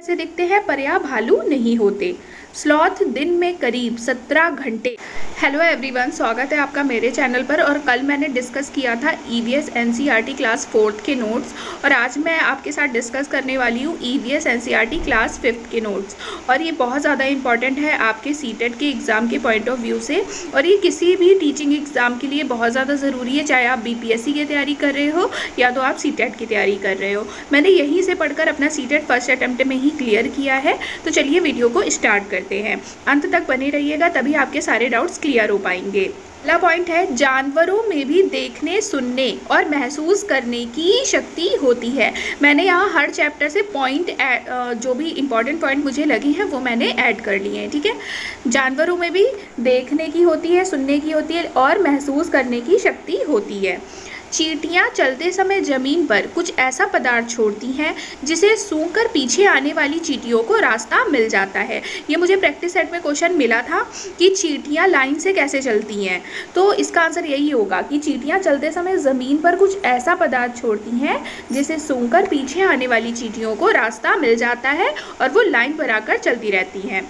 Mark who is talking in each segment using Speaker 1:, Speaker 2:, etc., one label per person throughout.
Speaker 1: से दिखते हैं पर यह भालू नहीं होते। स्लॉथ दिन में करीब 17 घंटे। हेलो एवरीवन, स्वागत है आपका मेरे चैनल पर। और कल मैंने डिस्कस किया था ईवीएस एनसीईआरटी क्लास 4th के नोट्स, और आज मैं आपके साथ डिस्कस करने वाली हूँ ईवीएस एनसीईआरटी क्लास 5th के नोट्स। और ये बहुत ज़्यादा इंपॉर्टेंट है आपके सीटेट के एग्ज़ाम के पॉइंट ऑफ व्यू से, और ये किसी भी टीचिंग एग्ज़ाम के लिए बहुत ज़्यादा ज़रूरी है, चाहे आप बीपीएससी की तैयारी कर रहे हो या तो आप सीटेट की तैयारी कर रहे हो। मैंने यहीं से पढ़कर अपना सीटेट फर्स्ट अटेम्प्ट में ही क्लियर किया है। तो चलिए वीडियो को स्टार्ट करते हैं, अंत तक बने रहिएगा, तभी आपके सारे डाउट्स क्लियर हो पाएंगे। पहला पॉइंट है, जानवरों में भी देखने, सुनने और महसूस करने की शक्ति होती है। मैंने यहाँ हर चैप्टर से पॉइंट जो भी इंपॉर्टेंट पॉइंट मुझे लगे हैं वो मैंने ऐड कर लिए हैं, ठीक है। जानवरों में भी देखने की होती है, सुनने की होती है और महसूस करने की शक्ति होती है। चींटियां चलते समय जमीन पर कुछ ऐसा पदार्थ छोड़ती हैं जिसे सूंघकर पीछे आने वाली चींटियों को रास्ता मिल जाता है। ये मुझे प्रैक्टिस सेट में क्वेश्चन मिला था कि चींटियां लाइन से कैसे चलती हैं, तो इसका आंसर यही होगा कि चींटियां चलते समय ज़मीन पर कुछ ऐसा पदार्थ छोड़ती हैं जिसे सूंघकर पीछे आने वाली चींटियों को रास्ता मिल जाता है और वो लाइन पर आकर चलती रहती हैं।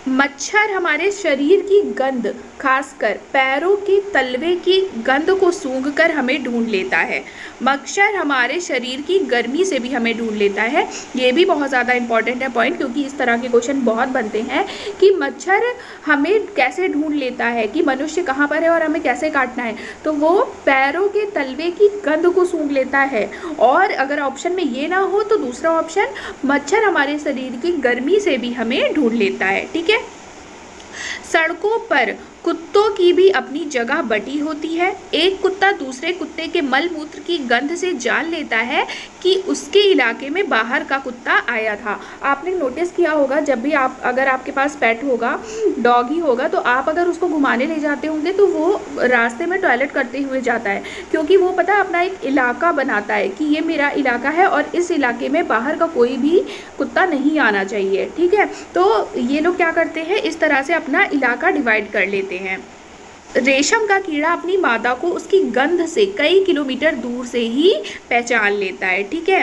Speaker 1: मच्छर हमारे शरीर की गंध, खासकर पैरों के तलवे की गंध को सूंघकर हमें ढूंढ लेता है। मच्छर हमारे शरीर की गर्मी से भी हमें ढूंढ लेता है। ये भी बहुत ज़्यादा इंपॉर्टेंट है पॉइंट, क्योंकि इस तरह के क्वेश्चन बहुत बनते हैं कि मच्छर हमें कैसे ढूंढ लेता है, कि मनुष्य कहाँ पर है और हमें कैसे काटना है, तो वो पैरों के तलवे की गंध को सूंघ लेता है। और अगर ऑप्शन में ये ना हो तो दूसरा ऑप्शन, मच्छर हमारे शरीर की गर्मी से भी हमें ढूंढ लेता है, ठीक है। सड़कों पर कुत्तों की भी अपनी जगह बटी होती है। एक कुत्ता दूसरे कुत्ते के मल मूत्र की गंध से जान लेता है कि उसके इलाके में बाहर का कुत्ता आया था। आपने नोटिस किया होगा, जब भी अगर आपके पास पेट होगा, डॉगी होगा, तो आप अगर उसको घुमाने ले जाते होंगे तो वो रास्ते में टॉयलेट करते हुए जाता है, क्योंकि वो पता अपना एक इलाका बनाता है कि ये मेरा इलाका है और इस इलाके में बाहर का कोई भी कुत्ता नहीं आना चाहिए, ठीक है। तो ये लोग क्या करते हैं, इस तरह से अपना इलाका डिवाइड कर लेते हैं। रेशम का कीड़ा अपनी मादा को उसकी गंध से कई किलोमीटर दूर से ही पहचान लेता है, ठीक है।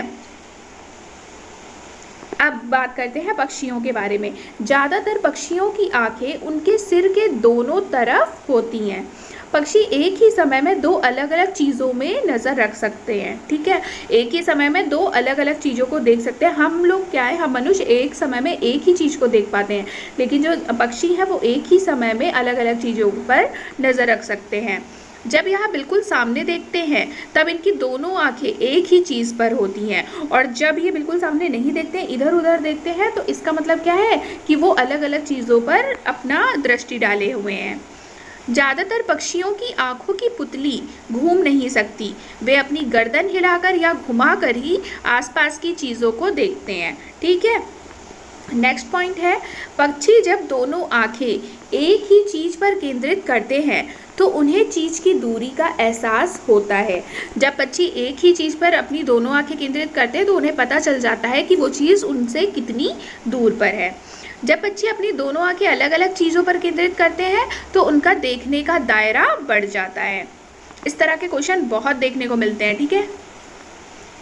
Speaker 1: अब बात करते हैं पक्षियों के बारे में। ज़्यादातर पक्षियों की आंखें उनके सिर के दोनों तरफ होती हैं। पक्षी एक ही समय में दो अलग अलग चीज़ों में नज़र रख सकते हैं, ठीक है। एक ही समय में दो अलग अलग चीज़ों को देख सकते हैं। हम लोग क्या है, हम मनुष्य एक समय में एक ही चीज़ को देख पाते हैं, लेकिन जो पक्षी हैं वो एक ही समय में अलग अलग चीज़ों पर नज़र रख सकते हैं। जब यह बिल्कुल सामने देखते हैं तब इनकी दोनों आंखें एक ही चीज़ पर होती हैं, और जब ये बिल्कुल सामने नहीं देखते, इधर उधर देखते हैं, तो इसका मतलब क्या है कि वो अलग अलग चीज़ों पर अपना दृष्टि डाले हुए हैं। ज़्यादातर पक्षियों की आंखों की पुतली घूम नहीं सकती, वे अपनी गर्दन हिलाकर या घुमाकर ही आसपास की चीज़ों को देखते हैं, ठीक है। नेक्स्ट पॉइंट है, पक्षी जब दोनों आंखें एक ही चीज़ पर केंद्रित करते हैं तो उन्हें चीज़ की दूरी का एहसास होता है। जब पक्षी एक ही चीज़ पर अपनी दोनों आंखें केंद्रित करते हैं तो उन्हें पता चल जाता है कि वो चीज़ उनसे कितनी दूर पर है। जब पक्षी अपनी दोनों आंखें अलग अलग चीज़ों पर केंद्रित करते हैं तो उनका देखने का दायरा बढ़ जाता है। इस तरह के क्वेश्चन बहुत देखने को मिलते हैं, ठीक है।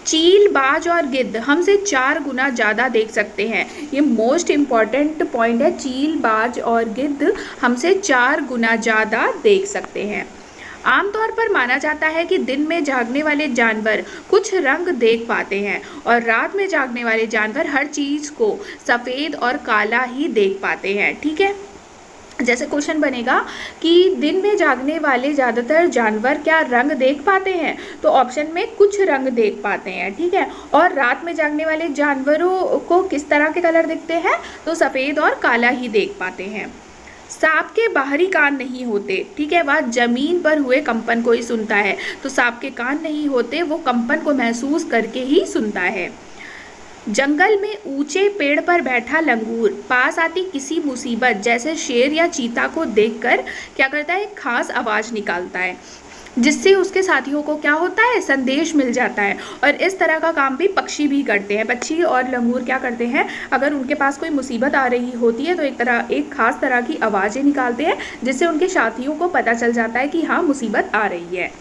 Speaker 1: चील, बाज और गिद्ध हमसे 4 गुना ज़्यादा देख सकते हैं। ये मोस्ट इम्पॉर्टेंट पॉइंट है, चील, बाज और गिद्ध हमसे 4 गुना ज़्यादा देख सकते हैं। आमतौर पर माना जाता है कि दिन में जागने वाले जानवर कुछ रंग देख पाते हैं और रात में जागने वाले जानवर हर चीज़ को सफ़ेद और काला ही देख पाते हैं, ठीक है। जैसे क्वेश्चन बनेगा कि दिन में जागने वाले ज़्यादातर जानवर क्या रंग देख पाते हैं, तो ऑप्शन में कुछ रंग देख पाते हैं, ठीक है। और रात में जागने वाले जानवरों को किस तरह के कलर दिखते हैं, तो सफ़ेद और काला ही देख पाते हैं। सांप के बाहरी कान नहीं होते, ठीक है, वह जमीन पर हुए कंपन को ही सुनता है। तो सांप के कान नहीं होते, वो कंपन को महसूस करके ही सुनता है। जंगल में ऊंचे पेड़ पर बैठा लंगूर पास आती किसी मुसीबत जैसे शेर या चीता को देखकर क्या करता है, एक खास आवाज़ निकालता है, जिससे उसके साथियों को क्या होता है, संदेश मिल जाता है। और इस तरह का काम भी पक्षी भी करते हैं। पक्षी और लंगूर क्या करते हैं, अगर उनके पास कोई मुसीबत आ रही होती है तो एक खास तरह की आवाज़ें निकालते हैं, जिससे उनके साथियों को पता चल जाता है कि हाँ मुसीबत आ रही है।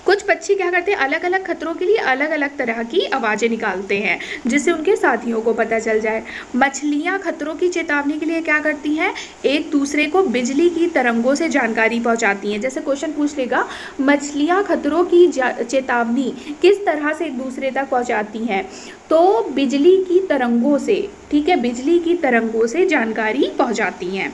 Speaker 1: कुछ पक्षी क्या करते हैं, अलग अलग खतरों के लिए अलग अलग तरह की आवाज़ें निकालते हैं जिससे उनके साथियों को पता चल जाए। मछलियाँ खतरों की चेतावनी के लिए क्या करती हैं, एक दूसरे को बिजली की तरंगों से जानकारी पहुंचाती हैं। जैसे क्वेश्चन पूछ लेगा, मछलियाँ खतरों की चेतावनी किस तरह से एक दूसरे तक पहुंचाती हैं, तो बिजली की तरंगों से, ठीक है, बिजली की तरंगों से जानकारी पहुंचाती हैं।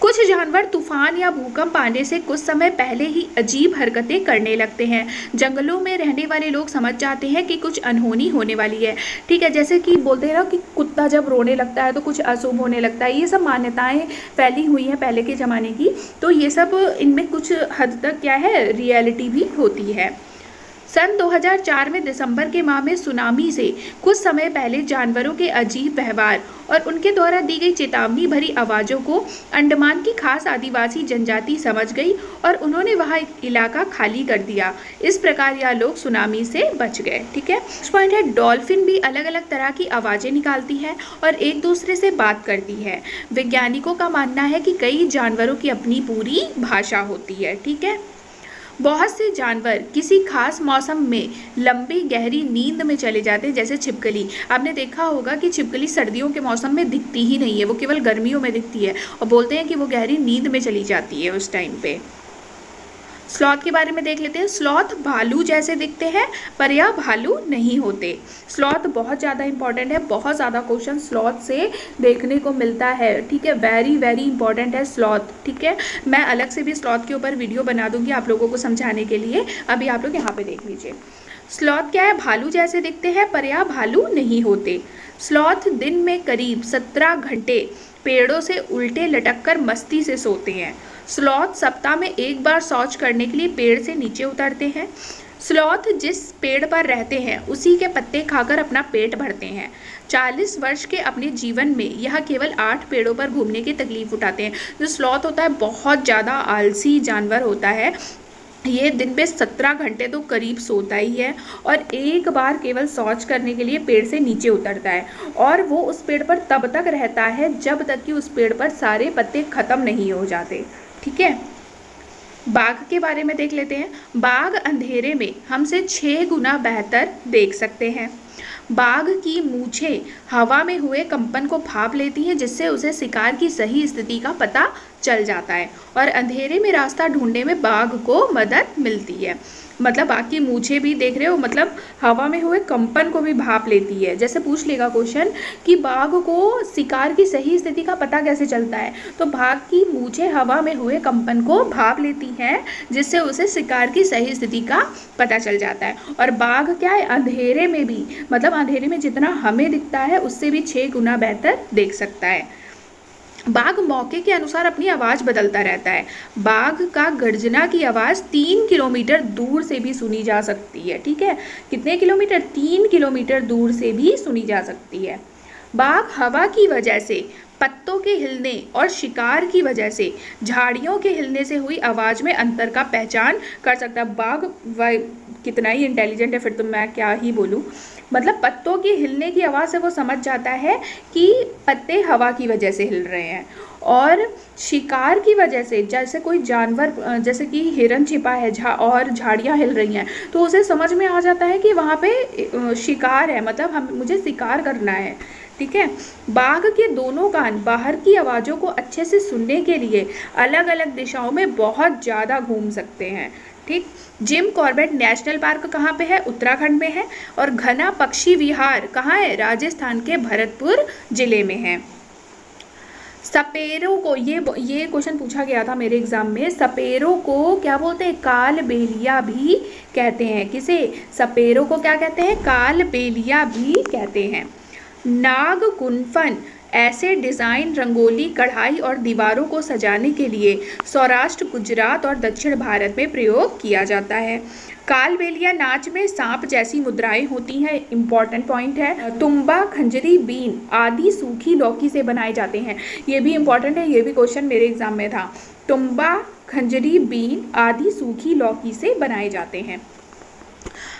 Speaker 1: कुछ जानवर तूफान या भूकंप आने से कुछ समय पहले ही अजीब हरकतें करने लगते हैं। जंगलों में रहने वाले लोग समझ जाते हैं कि कुछ अनहोनी होने वाली है, ठीक है। जैसे कि बोलते हैं ना कि कुत्ता जब रोने लगता है तो कुछ अशुभ होने लगता है। ये सब मान्यताएं फैली हुई हैं पहले के ज़माने की, तो ये सब इनमें कुछ हद तक क्या है, रियलिटी भी होती है। सन 2004 में दिसंबर के माह में सुनामी से कुछ समय पहले जानवरों के अजीब व्यवहार और उनके द्वारा दी गई चेतावनी भरी आवाज़ों को अंडमान की खास आदिवासी जनजाति समझ गई और उन्होंने वहाँ इलाका खाली कर दिया। इस प्रकार यह लोग सुनामी से बच गए, ठीक है। नेक्स्ट पॉइंट है, डॉल्फिन भी अलग अलग तरह की आवाज़ें निकालती है और एक दूसरे से बात करती है। वैज्ञानिकों का मानना है कि कई जानवरों की अपनी पूरी भाषा होती है, ठीक है। बहुत से जानवर किसी खास मौसम में लंबी गहरी नींद में चले जाते हैं, जैसे छिपकली। आपने देखा होगा कि छिपकली सर्दियों के मौसम में दिखती ही नहीं है, वो केवल गर्मियों में दिखती है और बोलते हैं कि वो गहरी नींद में चली जाती है उस टाइम पे। स्लॉथ के बारे में देख लेते हैं। स्लॉथ भालू जैसे दिखते हैं पर यह भालू नहीं होते। स्लॉथ बहुत ज़्यादा इंपॉर्टेंट है, बहुत ज़्यादा क्वेश्चन स्लॉथ से देखने को मिलता है, ठीक है। वेरी वेरी इंपॉर्टेंट है स्लॉथ, ठीक है। मैं अलग से भी स्लॉथ के ऊपर वीडियो बना दूंगी आप लोगों को समझाने के लिए। अभी आप लोग यहाँ पे देख लीजिए। स्लॉथ क्या है, भालू जैसे दिखते हैं पर यह भालू नहीं होते। स्लॉथ दिन में करीब 17 घंटे पेड़ों से उल्टे लटक कर मस्ती से सोते हैं। स्लॉथ सप्ताह में एक बार शौच करने के लिए पेड़ से नीचे उतरते हैं। स्लॉथ जिस पेड़ पर रहते हैं उसी के पत्ते खाकर अपना पेट भरते हैं। 40 वर्ष के अपने जीवन में यह केवल 8 पेड़ों पर घूमने की तकलीफ उठाते हैं। जो स्लॉथ होता है बहुत ज़्यादा आलसी जानवर होता है। ये दिन में 17 घंटे तो करीब सोता ही है और एक बार केवल शौच करने के लिए पेड़ से नीचे उतरता है और वो उस पेड़ पर तब तक रहता है जब तक कि उस पेड़ पर सारे पत्ते ख़त्म नहीं हो जाते, ठीक है। बाघ के बारे में देख लेते हैं। बाघ अंधेरे में हमसे 6 गुना बेहतर देख सकते हैं। बाघ की मूछें हवा में हुए कंपन को भाप लेती हैं जिससे उसे शिकार की सही स्थिति का पता चल जाता है और अंधेरे में रास्ता ढूंढने में बाघ को मदद मिलती है। मतलब बाघ की मूछें भी देख रहे हो, मतलब हवा में हुए कंपन को भी भाप लेती है। जैसे पूछ लेगा क्वेश्चन कि बाघ को शिकार की सही स्थिति का पता कैसे चलता है, तो बाघ की मूछें हवा में हुए कंपन को भाप लेती हैं जिससे उसे शिकार की सही स्थिति का पता चल जाता है। और बाघ क्या है, अंधेरे में भी, मतलब अंधेरे में जितना हमें दिखता है उससे भी 6 गुना बेहतर देख सकता है। बाघ मौके के अनुसार अपनी आवाज़ बदलता रहता है। बाघ का गर्जना की आवाज़ 3 किलोमीटर दूर से भी सुनी जा सकती है, ठीक है। कितने किलोमीटर, 3 किलोमीटर दूर से भी सुनी जा सकती है। बाघ हवा की वजह से, पत्तों के हिलने और शिकार की वजह से झाड़ियों के हिलने से हुई आवाज़ में अंतर का पहचान कर सकता है। बाघ कितना ही इंटेलिजेंट है, फिर तो मैं क्या ही बोलूँ। मतलब पत्तों की हिलने की आवाज़ से वो समझ जाता है कि पत्ते हवा की वजह से हिल रहे हैं और शिकार की वजह से, जैसे कोई जानवर, जैसे कि हिरन छिपा है और झाड़ियाँ हिल रही हैं, तो उसे समझ में आ जाता है कि वहाँ पे शिकार है, मतलब मुझे शिकार करना है, ठीक है। बाघ के दोनों कान बाहर की आवाज़ों को अच्छे से सुनने के लिए अलग अलग दिशाओं में बहुत ज़्यादा घूम सकते हैं, ठीक। जिम कॉर्बेट नेशनल पार्क कहाँ पे है, उत्तराखंड में है। और घना पक्षी विहार कहाँ है, राजस्थान के भरतपुर जिले में है। सपेरों को, ये क्वेश्चन पूछा गया था मेरे एग्जाम में, सपेरों को क्या बोलते हैं, कालबेलिया भी कहते हैं। किसे, सपेरों को क्या कहते हैं, कालबेलिया भी कहते हैं। नाग गुनफन ऐसे डिज़ाइन, रंगोली, कढ़ाई और दीवारों को सजाने के लिए सौराष्ट्र, गुजरात और दक्षिण भारत में प्रयोग किया जाता है। कालबेलिया नाच में सांप जैसी मुद्राएं होती हैं, इंपॉर्टेंट पॉइंट है। तुम्बा, खंजरी, बीन आदि सूखी लौकी से बनाए जाते हैं। ये भी इंपॉर्टेंट है, ये भी क्वेश्चन मेरे एग्जाम में था। तुम्बा, खंजरी, बीन आदि सूखी लौकी से बनाए जाते हैं।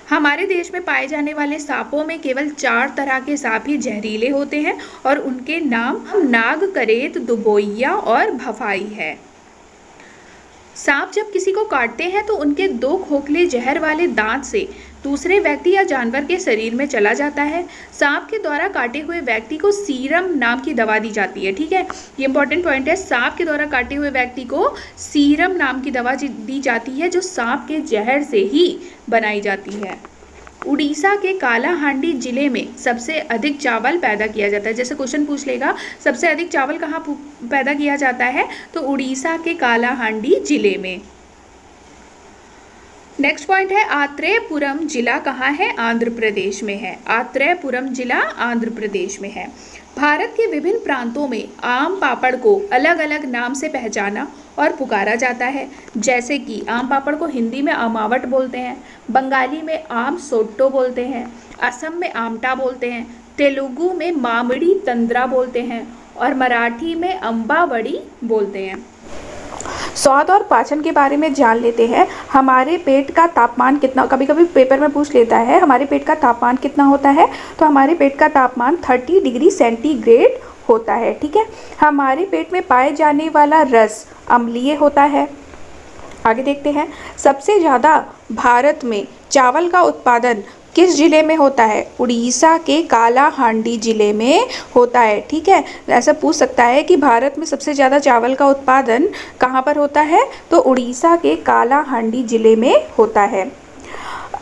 Speaker 1: हमारे देश में पाए जाने वाले सांपों में केवल 4 तरह के सांप ही जहरीले होते हैं और उनके नाम नाग, करेत, दुबोइया और भफाई है। सांप जब किसी को काटते हैं तो उनके 2 खोखले जहर वाले दांत से दूसरे व्यक्ति या जानवर के शरीर में चला जाता है। सांप के द्वारा काटे हुए व्यक्ति को सीरम नाम की दवा दी जाती है। ठीक है, ये इंपॉर्टेंट पॉइंट है। सांप के द्वारा काटे हुए व्यक्ति को सीरम नाम की दवा दी जाती है, जो सांप के जहर से ही बनाई जाती है। उड़ीसा के कालाहांडी जिले में सबसे अधिक चावल पैदा किया जाता है। जैसे क्वेश्चन पूछ लेगा सबसे अधिक चावल कहाँ पैदा किया जाता है, तो उड़ीसा के कालाहांडी जिले में। नेक्स्ट पॉइंट है आत्रेयपुरम जिला कहाँ है, आंध्र प्रदेश में है। आत्रेयपुरम जिला आंध्र प्रदेश में है। भारत के विभिन्न प्रांतों में आम पापड़ को अलग अलग नाम से पहचाना और पुकारा जाता है। जैसे कि आम पापड़ को हिंदी में आमावट बोलते हैं, बंगाली में आम सोट्टो बोलते हैं, असम में आमटा बोलते हैं, तेलुगु में मामड़ी तंद्रा बोलते हैं और मराठी में अम्बावड़ी बोलते हैं। स्वाद और पाचन के बारे में जान लेते हैं। हमारे पेट का तापमान कितना, कभी कभी पेपर में पूछ लेता है हमारे पेट का तापमान कितना होता है, तो हमारे पेट का तापमान 30 डिग्री सेंटीग्रेड होता है। ठीक है, हमारे पेट में पाए जाने वाला रस अम्लीय होता है। आगे देखते हैं, सबसे ज़्यादा भारत में चावल का उत्पादन किस जिले में होता है, उड़ीसा के कालाहांडी जिले में होता है। ठीक है, ऐसा पूछ सकता है कि भारत में सबसे ज़्यादा चावल का उत्पादन कहाँ पर होता है, तो उड़ीसा के कालाहांडी जिले में होता है।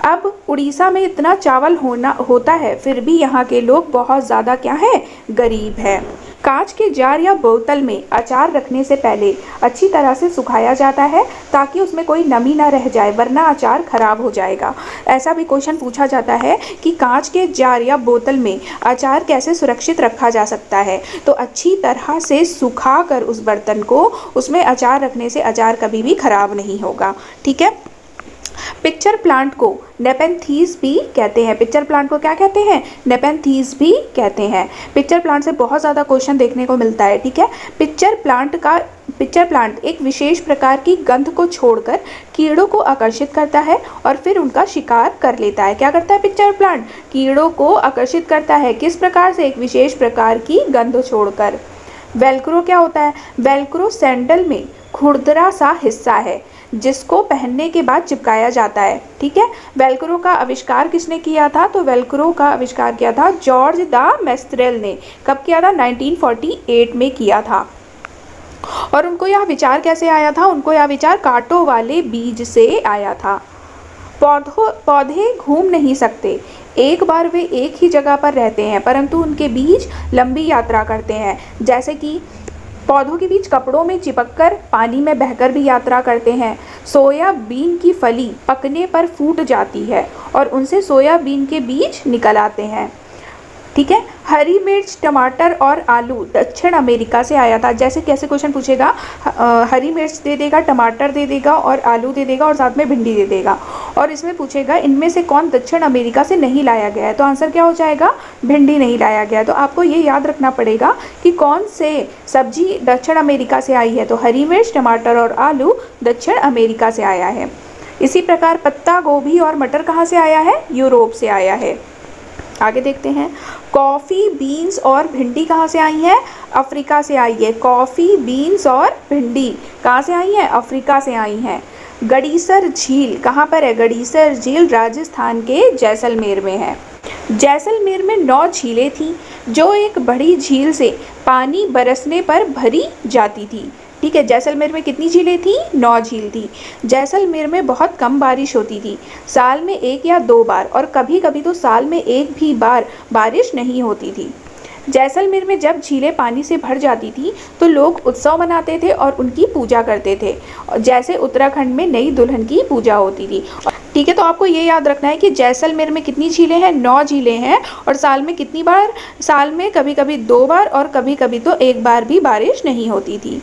Speaker 1: अब उड़ीसा में इतना चावल होता है, फिर भी यहाँ के लोग बहुत ज़्यादा क्या है, गरीब है। कांच के जार या बोतल में अचार रखने से पहले अच्छी तरह से सुखाया जाता है ताकि उसमें कोई नमी ना रह जाए, वरना अचार खराब हो जाएगा। ऐसा भी क्वेश्चन पूछा जाता है कि कांच के जार या बोतल में अचार कैसे सुरक्षित रखा जा सकता है, तो अच्छी तरह से सुखा कर उस बर्तन को उसमें अचार रखने से अचार कभी भी खराब नहीं होगा। ठीक है, पिक्चर प्लांट को नेपेंथीज भी कहते हैं। पिक्चर प्लांट को क्या कहते हैं, नेपेंथीज भी कहते हैं। पिक्चर प्लांट से बहुत ज़्यादा क्वेश्चन देखने को मिलता है। ठीक है, पिक्चर प्लांट एक विशेष प्रकार की गंध को छोड़कर कीड़ों को आकर्षित करता है और फिर उनका शिकार कर लेता है। क्या करता है पिक्चर प्लांट, कीड़ों को आकर्षित करता है। किस प्रकार से, एक विशेष प्रकार की गंध छोड़कर। वेलक्रो क्या होता है, वेलक्रो सैंडल में खुरदरा सा हिस्सा है जिसको पहनने के बाद चिपकाया जाता है। ठीक है, वेलक्रो का आविष्कार किसने किया था, तो वेलक्रो का आविष्कार किया था जॉर्ज द मेस्ट्रेल ने। कब किया था, 1948 में किया था। और उनको यह विचार कैसे आया था, उनको यह विचार कांटों वाले बीज से आया था। पौधे घूम नहीं सकते, एक बार वे एक ही जगह पर रहते हैं, परंतु उनके बीज लंबी यात्रा करते हैं। जैसे कि पौधों के बीज कपड़ों में चिपककर पानी में बहकर भी यात्रा करते हैं। सोयाबीन की फली पकने पर फूट जाती है और उनसे सोयाबीन के बीज निकल आते हैं। ठीक है, हरी मिर्च, टमाटर और आलू दक्षिण अमेरिका से आया था। जैसे कैसे क्वेश्चन पूछेगा, हरी मिर्च दे देगा, टमाटर दे देगा और आलू दे देगा और साथ में भिंडी दे देगा, और इसमें पूछेगा इनमें से कौन दक्षिण अमेरिका से नहीं लाया गया है, तो आंसर क्या हो जाएगा, भिंडी नहीं लाया गया। तो आपको ये याद रखना पड़ेगा कि कौन से सब्जी दक्षिण अमेरिका से आई है, तो हरी मिर्च, टमाटर और आलू दक्षिण अमेरिका से आया है। इसी प्रकार पत्ता गोभी और मटर कहाँ से आया है, यूरोप से आया है। आगे देखते हैं, कॉफ़ी, बीन्स और भिंडी कहाँ से आई है, अफ्रीका से आई है। कॉफ़ी, बीन्स और भिंडी कहाँ से आई है, अफ्रीका से आई हैं। गड़ीसर झील कहाँ पर है, गड़ीसर झील राजस्थान के जैसलमेर में है। जैसलमेर में 9 झीलें थीं जो एक बड़ी झील से पानी बरसने पर भरी जाती थी। ठीक है, जैसलमेर में कितनी झीलें थी, 9 झील थी। जैसलमेर में बहुत कम बारिश होती थी, साल में 1 या 2 बार, और कभी कभी तो साल में 1 भी बार बारिश नहीं होती थी। जैसलमेर में जब झीलें पानी से भर जाती थी तो लोग उत्सव मनाते थे और उनकी पूजा करते थे, जैसे उत्तराखंड में नई दुल्हन की पूजा होती थी। ठीक है, तो आपको ये याद रखना है कि जैसलमेर में कितनी झीलें हैं, 9 झीलें हैं, और साल में कितनी बार, साल में कभी कभी 2 बार और कभी कभी तो 1 बार भी बारिश नहीं होती थी।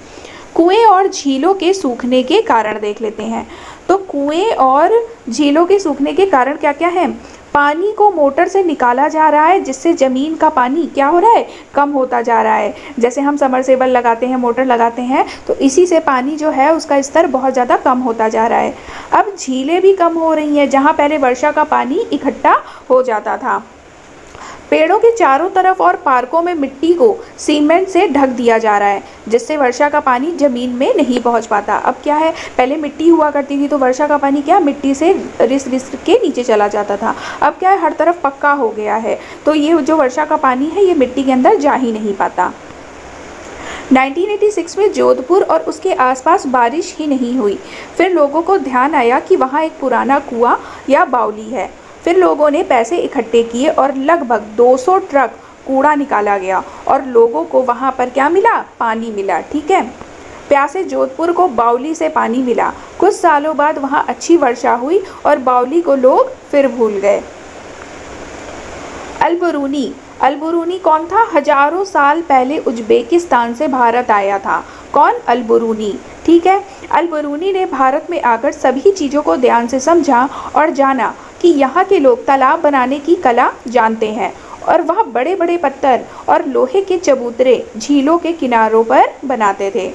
Speaker 1: कुएं और झीलों के सूखने के कारण देख लेते हैं। तो कुएं और झीलों के सूखने के कारण क्या क्या है, पानी को मोटर से निकाला जा रहा है जिससे ज़मीन का पानी क्या हो रहा है, कम होता जा रहा है। जैसे हम समरसेबल लगाते हैं, मोटर लगाते हैं, तो इसी से पानी जो है उसका स्तर बहुत ज़्यादा कम होता जा रहा है। अब झीलें भी कम हो रही हैं जहाँ पहले वर्षा का पानी इकट्ठा हो जाता था। पेड़ों के चारों तरफ और पार्कों में मिट्टी को सीमेंट से ढक दिया जा रहा है, जिससे वर्षा का पानी ज़मीन में नहीं पहुंच पाता। अब क्या है, पहले मिट्टी हुआ करती थी तो वर्षा का पानी क्या मिट्टी से रिस रिस के नीचे चला जाता था। अब क्या है, हर तरफ पक्का हो गया है, तो ये जो वर्षा का पानी है ये मिट्टी के अंदर जा ही नहीं पाता। 1986 में जोधपुर और उसके आसपास बारिश ही नहीं हुई। फिर लोगों को ध्यान आया कि वहाँ एक पुराना कुआं या बावली है। फिर लोगों ने पैसे इकट्ठे किए और लगभग 200 ट्रक कूड़ा निकाला गया और लोगों को वहाँ पर क्या मिला, पानी मिला। ठीक है, प्यासे जोधपुर को बावली से पानी मिला। कुछ सालों बाद वहाँ अच्छी वर्षा हुई और बावली को लोग फिर भूल गए। अल-बरूनी, अल-बरूनी कौन था? हजारों साल पहले उज्बेकिस्तान से भारत आया था। कौन? अल-बरूनी। ठीक है, अल-बरूनी ने भारत में आकर सभी चीज़ों को ध्यान से समझा और जाना कि यहाँ के लोग तालाब बनाने की कला जानते हैं और वह बड़े बड़े पत्थर और लोहे के चबूतरे झीलों के किनारों पर बनाते थे।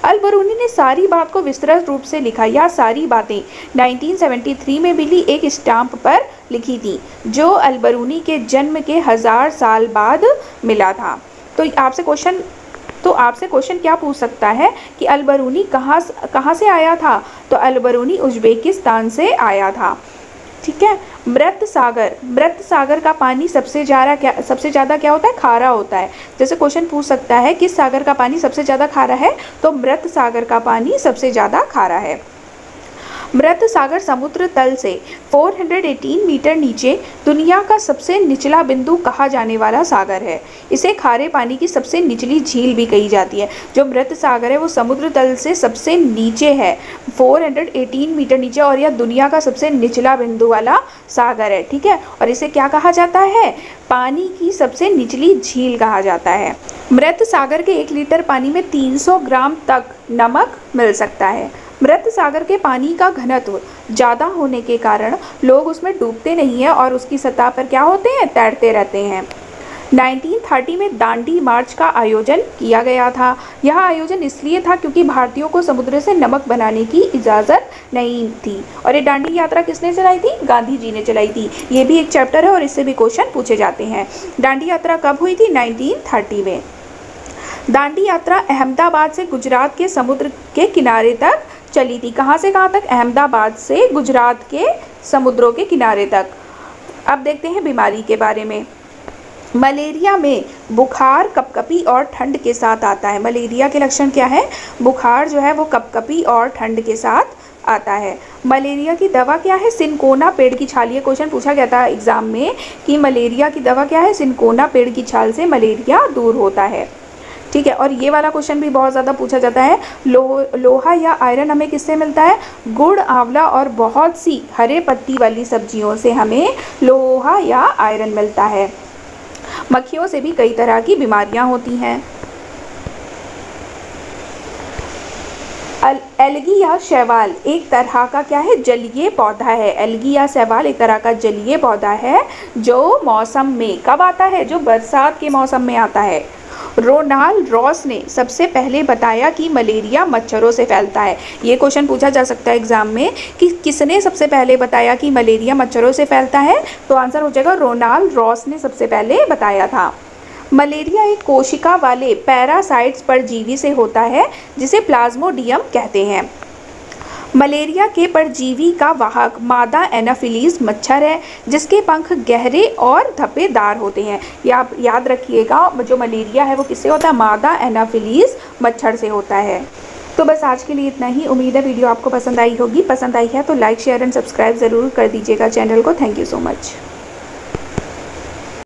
Speaker 1: अल-बरूनी ने सारी बात को विस्तृत रूप से लिखा। यह सारी बातें 1973 में मिली एक स्टाम्प पर लिखी थी, जो अल-बरूनी के जन्म के 1000 साल बाद मिला था। तो आपसे क्वेश्चन क्या पूछ सकता है कि अल-बरूनी कहाँ से आया था? तो अल-बरूनी उज्बेकिस्तान से आया था। ठीक है, मृत सागर का पानी सबसे ज़्यादा क्या होता है? खारा होता है। जैसे क्वेश्चन पूछ सकता है किस सागर का पानी सबसे ज़्यादा खारा है, तो मृत सागर का पानी सबसे ज़्यादा खारा है। मृत सागर समुद्र तल से 418 मीटर नीचे दुनिया का सबसे निचला बिंदु कहा जाने वाला सागर है। इसे खारे पानी की सबसे निचली झील भी कही जाती है। जो मृत सागर है वो समुद्र तल से सबसे नीचे है, 418 मीटर नीचे, और यह दुनिया का सबसे निचला बिंदु वाला सागर है। ठीक है, और इसे क्या कहा जाता है? पानी की सबसे निचली झील कहा जाता है। मृत सागर के 1 लीटर पानी में 300 ग्राम तक नमक मिल सकता है। मृत सागर के पानी का घनत्व ज़्यादा होने के कारण लोग उसमें डूबते नहीं हैं और उसकी सतह पर क्या होते हैं? तैरते रहते हैं। 1930 में दांडी मार्च का आयोजन किया गया था। यह आयोजन इसलिए था क्योंकि भारतीयों को समुद्र से नमक बनाने की इजाज़त नहीं थी। और ये दांडी यात्रा किसने चलाई थी? गांधी जी ने चलाई थी। ये भी एक चैप्टर है और इससे भी क्वेश्चन पूछे जाते हैं। दांडी यात्रा कब हुई थी? 1930 में। दांडी यात्रा अहमदाबाद से गुजरात के समुद्र के किनारे तक चली थी। कहाँ से कहाँ तक? अहमदाबाद से गुजरात के समुद्रों के किनारे तक। अब देखते हैं बीमारी के बारे में। मलेरिया में बुखार, कपकपी और ठंड के साथ आता है। मलेरिया के लक्षण क्या है? बुखार जो है वो कपकपी और ठंड के साथ आता है। मलेरिया की दवा क्या है? सिनकोना पेड़ की छाल। ये क्वेश्चन पूछा गया था एग्जाम में कि मलेरिया की दवा क्या है? सिनकोना पेड़ की छाल से मलेरिया दूर होता है। ठीक है, और ये वाला क्वेश्चन भी बहुत ज़्यादा पूछा जाता है। लोहा या आयरन हमें किससे मिलता है? गुड़, आंवला और बहुत सी हरे पत्ती वाली सब्जियों से हमें लोहा या आयरन मिलता है। मक्खियों से भी कई तरह की बीमारियां होती हैं। एल्गी या शैवाल एक तरह का क्या है? जलीय पौधा है। एल्गी या शैवाल एक तरह का जलीय पौधा है जो मौसम में कब आता है? जो बरसात के मौसम में आता है। रोनाल्ड रॉस ने सबसे पहले बताया कि मलेरिया मच्छरों से फैलता है। ये क्वेश्चन पूछा जा सकता है एग्जाम में कि किसने सबसे पहले बताया कि मलेरिया मच्छरों से फैलता है? तो आंसर हो जाएगा रोनाल्ड रॉस ने सबसे पहले बताया था। मलेरिया एक कोशिका वाले पैरासाइट्स परजीवी से होता है जिसे प्लाज्मोडियम कहते हैं। मलेरिया के परजीवी का वाहक मादा एनाफिलीज मच्छर है जिसके पंख गहरे और धब्बेदार होते हैं। याद रखिएगा, जो मलेरिया है वो किससे होता है? मादा एनाफिलीज मच्छर से होता है। तो बस आज के लिए इतना ही। उम्मीद है वीडियो आपको पसंद आई होगी। पसंद आई है तो लाइक, शेयर एंड सब्सक्राइब ज़रूर कर दीजिएगा चैनल को। Thank you so much.